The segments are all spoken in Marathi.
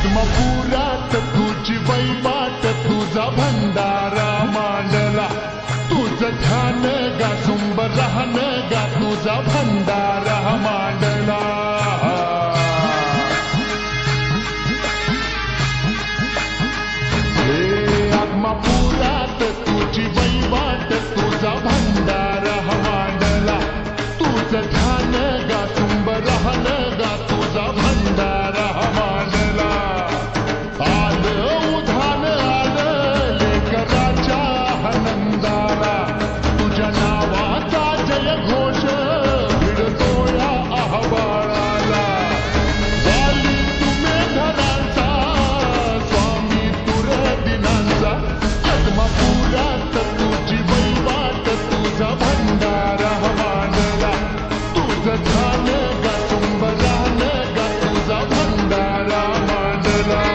पद्मपुरात तुझी वैवाट तुझा भंडारा मांडला तुझं ध्यान गा सुंब राहन गा तुझा भंडारा मांडला हे आत्मापुरात तुझी वैवाट तुझा भंडारा मांडला तुझं ध्यान गा सुंब राहन गा तुझा भंडारा मांडला आलं उधान आलं लेकराच्या आनंदाला तुझ्या नावाचा जय घोष भिडतो या आभाळाला वाली तुम्ही धनांचा स्वामी तुर दिनांचा आत्मापुरात तुझी वैवाट तुझा भंडारा मांडला तुझं ध्यान गा सुंब राहन गा तुझा भंडारा मांडला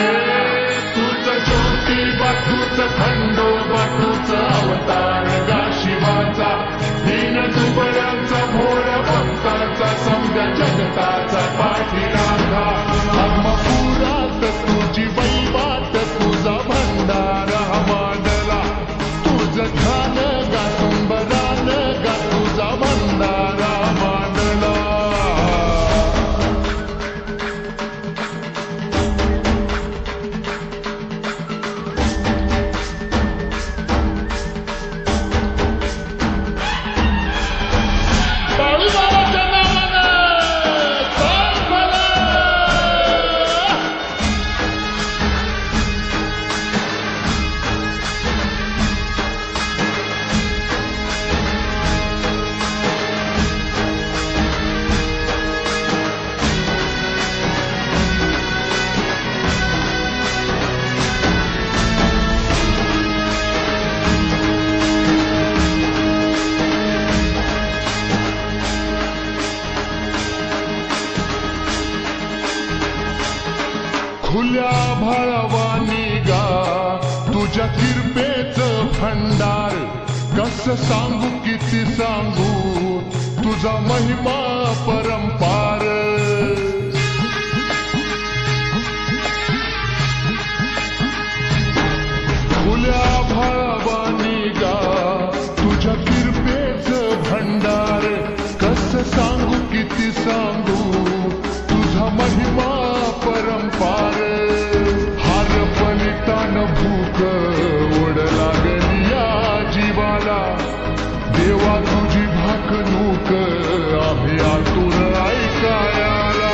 तुझं ज्योतिबा तुझं खंडोबा तुझं अवतार गा शिवाचा दीन दुबळ्यांचा भोर भक्ताचा समजा जगताचा पाठीराखा आत्मापुरात तुझी वैवाट तुझा भंडारा मांडला तुझं ध्यान गा सुंब रान गा तुझा भंडारा मांडला बाळूमामाच्या नावानं चाल भला. खुल्या भाळवानी गा तुझ्या किरपेचं भंडार कसं सांगू किती सांगू तुझा महिमा परंपार खुल्या भाळवानी गा तुझ्या किरपेचं भंडार कसं सांगू किती सांगू तुझा महिमा परंपार हार फलितान भूक ओढ लागली या जीवाला देवा तुझी भाकणूक आम्ही आतून ऐकायाला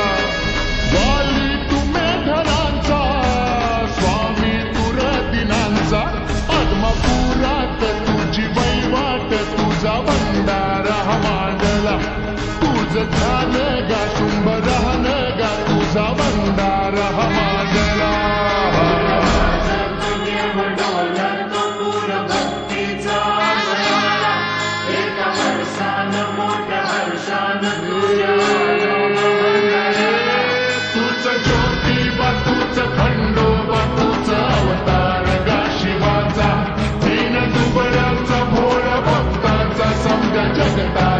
वाली तुम्ही धनांचा स्वामी तुर दिनांचा आत्मापुरात तुझी वैवाट तुझा भंडारा मांडला तुझं ध्यान गा शुंभ राहन गा तुझा भंडारा मांडला तुझं ज्योतिबा तुझं खंडोबा तुझं अवतार गा शिवाचा दीन दुबळ्यांचा भोळ भक्ताचा समजा जगता